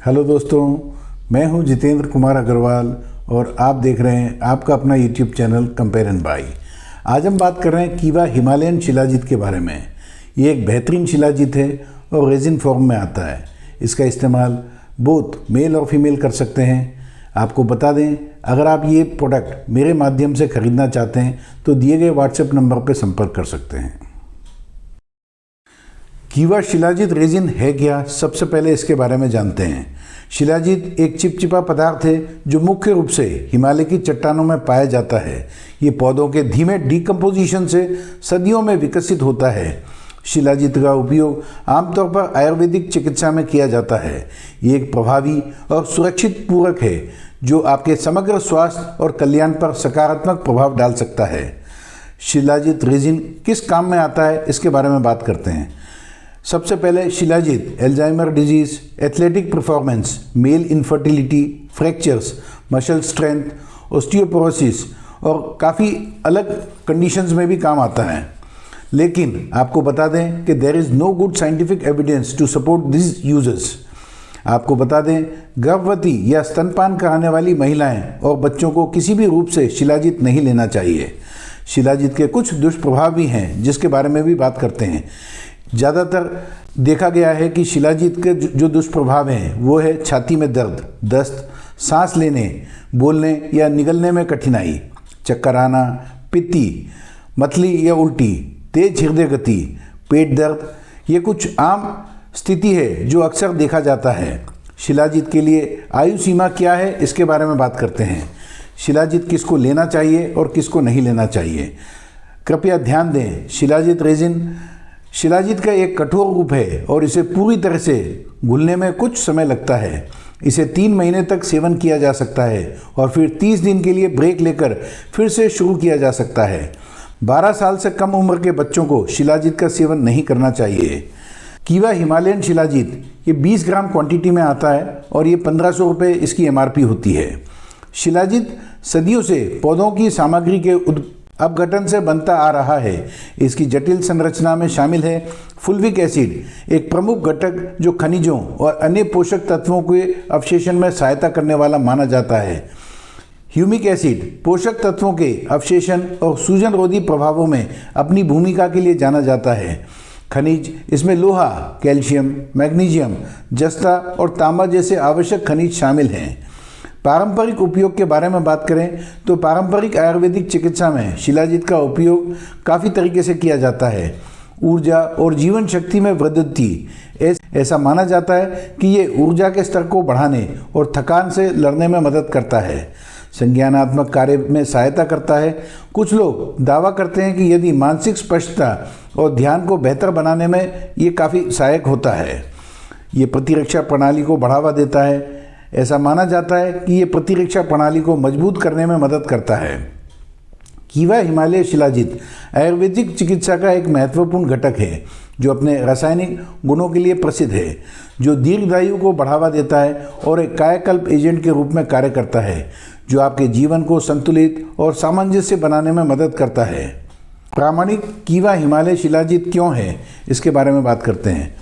Hello दोस्तों, मैं हूं जितेंद्र कुमार अग्रवाल और आप देख रहे हैं आपका अपना YouTube channel compare and bye. आज हम बात कर रहे हैं कीवा हिमालयन शिलाजीत के बारे में। ये एक बेहतरीन शिलाजीत है और रेजिन फॉर्म में आता है। इसका इस्तेमाल बोथ मेल और फीमेल कर सकते हैं। आपको बता दें, अगर आप ये प्रोडक्ट मेरे माध्यम से ख़रीदना चाहते हैं तो दिए गए व्हाट्सएप नंबर पर संपर्क कर सकते हैं। कीवा शिलाजीत रेजिन है क्या, सबसे पहले इसके बारे में जानते हैं। शिलाजीत एक चिपचिपा पदार्थ है जो मुख्य रूप से हिमालय की चट्टानों में पाया जाता है। ये पौधों के धीमे डिकम्पोजिशन से सदियों में विकसित होता है। शिलाजीत का उपयोग आमतौर पर आयुर्वेदिक चिकित्सा में किया जाता है। ये एक प्रभावी और सुरक्षित पूरक है जो आपके समग्र स्वास्थ्य और कल्याण पर सकारात्मक प्रभाव डाल सकता है। शिलाजीत रेजिन किस काम में आता है, इसके बारे में बात करते हैं। सबसे पहले shilajit Alzheimer disease, athletic performance, male infertility, fractures, muscle strength, osteoporosis और काफ़ी अलग कंडीशंस में भी काम आता है। लेकिन आपको बता दें कि there is no good scientific evidence to support this uses. आपको बता दें, गर्भवती या स्तनपान कराने वाली महिलाएं और बच्चों को किसी भी रूप से शिलाजीत नहीं लेना चाहिए। शिलाजीत के कुछ दुष्प्रभाव भी हैं जिसके बारे में भी बात करते हैं। ज़्यादातर देखा गया है कि शिलाजीत के जो दुष्प्रभाव हैं वो है छाती में दर्द, दस्त, सांस लेने, बोलने या निगलने में कठिनाई, चक्कर आना, पित्ती, मतली या उल्टी, तेज हृदय गति, पेट दर्द। ये कुछ आम स्थिति है जो अक्सर देखा जाता है। शिलाजीत के लिए आयु सीमा क्या है, इसके बारे में बात करते हैं। शिलाजीत किसको लेना चाहिए और किसको नहीं लेना चाहिए। कृपया ध्यान दें, शिलाजीत रेजिन शिलाजीत का एक कठोर रूप है और इसे पूरी तरह से घुलने में कुछ समय लगता है। इसे 3 महीने तक सेवन किया जा सकता है और फिर 30 दिन के लिए ब्रेक लेकर फिर से शुरू किया जा सकता है। 12 साल से कम उम्र के बच्चों को शिलाजीत का सेवन नहीं करना चाहिए। कीवा हिमालयन शिलाजीत ये 20 ग्राम क्वांटिटी में आता है और ये 1500 रुपये इसकी MRP होती है। शिलाजीत सदियों से पौधों की सामग्री के अपघटन से बनता आ रहा है। इसकी जटिल संरचना में शामिल है फुल्विक एसिड, एक प्रमुख घटक जो खनिजों और अन्य पोषक तत्वों के अवशेषण में सहायता करने वाला माना जाता है। ह्यूमिक एसिड पोषक तत्वों के अवशेषण और सूजन रोधी प्रभावों में अपनी भूमिका के लिए जाना जाता है। खनिज, इसमें लोहा, कैल्शियम, मैग्नीशियम, जस्ता और तांबा जैसे आवश्यक खनिज शामिल हैं। पारंपरिक उपयोग के बारे में बात करें तो पारंपरिक आयुर्वेदिक चिकित्सा में शिलाजीत का उपयोग काफ़ी तरीके से किया जाता है। ऊर्जा और जीवन शक्ति में वृद्धि, ऐसा माना जाता है कि ये ऊर्जा के स्तर को बढ़ाने और थकान से लड़ने में मदद करता है। संज्ञानात्मक कार्य में सहायता करता है। कुछ लोग दावा करते हैं कि यदि मानसिक स्पष्टता और ध्यान को बेहतर बनाने में ये काफ़ी सहायक होता है। ये प्रतिरक्षा प्रणाली को बढ़ावा देता है। ऐसा माना जाता है कि ये प्रतिरक्षा प्रणाली को मजबूत करने में मदद करता है। कीवा हिमालय शिलाजीत आयुर्वेदिक चिकित्सा का एक महत्वपूर्ण घटक है जो अपने रासायनिक गुणों के लिए प्रसिद्ध है, जो दीर्घायु को बढ़ावा देता है और एक कायाकल्प एजेंट के रूप में कार्य करता है जो आपके जीवन को संतुलित और सामंजस्य बनाने में मदद करता है। प्रामाणिक कीवा हिमालय शिलाजीत क्यों है, इसके बारे में बात करते हैं।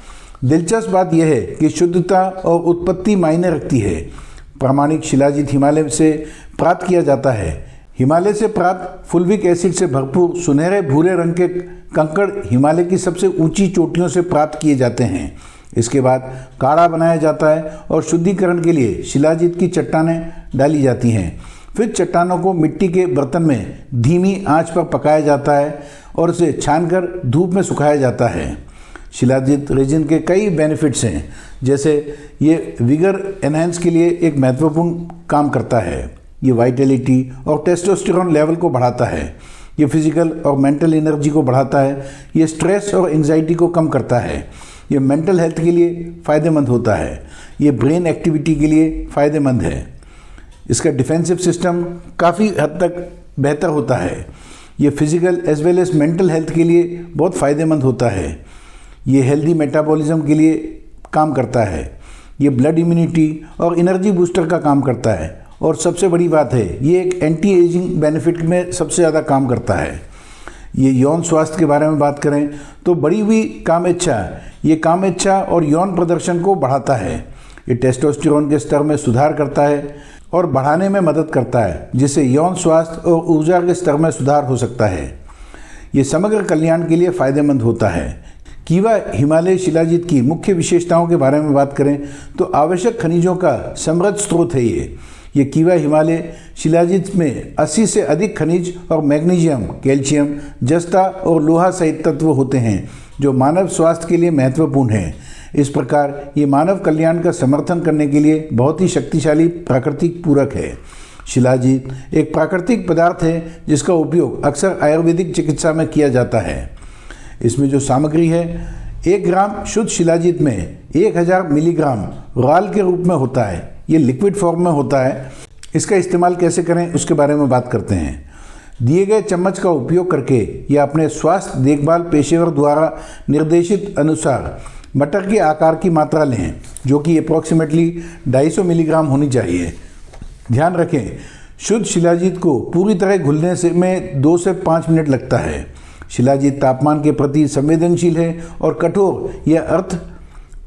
दिलचस्प बात यह है कि शुद्धता और उत्पत्ति मायने रखती है। प्रामाणिक शिलाजीत हिमालय से प्राप्त किया जाता है। हिमालय से प्राप्त फुल्विक एसिड से भरपूर सुनहरे भूरे रंग के कंकड़ हिमालय की सबसे ऊंची चोटियों से प्राप्त किए जाते हैं। इसके बाद काढ़ा बनाया जाता है और शुद्धिकरण के लिए शिलाजीत की चट्टानें डाली जाती हैं। फिर चट्टानों को मिट्टी के बर्तन में धीमी आंच पर पकाया जाता है और उसे छानकर धूप में सुखाया जाता है। शिलाजीत रेजिन के कई बेनिफिट्स हैं, जैसे ये विगर एनहेंस के लिए एक महत्वपूर्ण काम करता है। ये वाइटलिटी और टेस्टोस्टेरोन लेवल को बढ़ाता है। ये फिजिकल और मेंटल एनर्जी को बढ़ाता है। ये स्ट्रेस और एंजाइटी को कम करता है। ये मेंटल हेल्थ के लिए फ़ायदेमंद होता है। ये ब्रेन एक्टिविटी के लिए फ़ायदेमंद है। इसका डिफेंसिव सिस्टम काफ़ी हद तक बेहतर होता है। ये physical as well as mental health के लिए बहुत फ़ायदेमंद होता है। ये हेल्दी मेटाबॉलिज्म के लिए काम करता है। ये ब्लड इम्यूनिटी और एनर्जी बूस्टर का काम करता है। और सबसे बड़ी बात है, ये एक एंटी एजिंग बेनिफिट में सबसे ज़्यादा काम करता है। ये यौन स्वास्थ्य के बारे में बात करें तो बढ़ी हुई काम इच्छा, ये काम इच्छा और यौन प्रदर्शन को बढ़ाता है। ये टेस्टोस्टेरोन के स्तर में सुधार करता है और बढ़ाने में मदद करता है, जिससे यौन स्वास्थ्य और ऊर्जा के स्तर में सुधार हो सकता है। ये समग्र कल्याण के लिए फायदेमंद होता है। कीवा हिमालय शिलाजीत की मुख्य विशेषताओं के बारे में बात करें तो आवश्यक खनिजों का समृद्ध स्रोत है। ये कीवा हिमालय शिलाजीत में 80 से अधिक खनिज और मैग्नीशियम, कैल्शियम, जस्ता और लोहा सहित तत्व होते हैं जो मानव स्वास्थ्य के लिए महत्वपूर्ण हैं। इस प्रकार ये मानव कल्याण का समर्थन करने के लिए बहुत ही शक्तिशाली प्राकृतिक पूरक है। शिलाजीत एक प्राकृतिक पदार्थ है जिसका उपयोग अक्सर आयुर्वेदिक चिकित्सा में किया जाता है। इसमें जो सामग्री है, 1 ग्राम शुद्ध शिलाजीत में 1000 मिलीग्राम राल के रूप में होता है। ये लिक्विड फॉर्म में होता है। इसका इस्तेमाल कैसे करें उसके बारे में बात करते हैं। दिए गए चम्मच का उपयोग करके या अपने स्वास्थ्य देखभाल पेशेवर द्वारा निर्देशित अनुसार मटर के आकार की मात्रा लें, जो कि अप्रॉक्सीमेटली 250 मिलीग्राम होनी चाहिए। ध्यान रखें, शुद्ध शिलाजीत को पूरी तरह घुलने से में 2 से 5 मिनट लगता है। शिलाजीत तापमान के प्रति संवेदनशील है और कठोर या अर्ध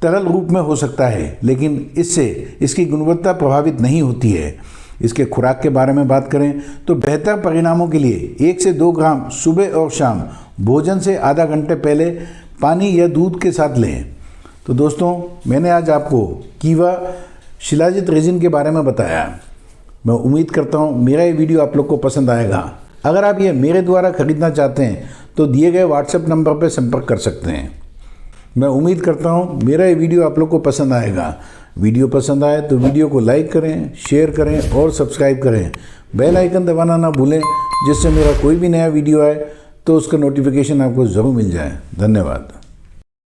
तरल रूप में हो सकता है, लेकिन इससे इसकी गुणवत्ता प्रभावित नहीं होती है। इसके खुराक के बारे में बात करें तो बेहतर परिणामों के लिए 1 से 2 ग्राम सुबह और शाम भोजन से आधा घंटे पहले पानी या दूध के साथ लें। तो दोस्तों, मैंने आज आपको कीवा शिलाजीत रेजिन के बारे में बताया। मैं उम्मीद करता हूँ मेरा ये वीडियो आप लोग को पसंद आएगा। अगर आप ये मेरे द्वारा खरीदना चाहते हैं तो दिए गए व्हाट्सएप नंबर पर संपर्क कर सकते हैं। मैं उम्मीद करता हूँ मेरा ये वीडियो आप लोग को पसंद आएगा। वीडियो पसंद आए तो वीडियो को लाइक करें, शेयर करें और सब्सक्राइब करें। बेल आइकन दबाना ना भूलें, जिससे मेरा कोई भी नया वीडियो आए तो उसका नोटिफिकेशन आपको ज़रूर मिल जाए। धन्यवाद।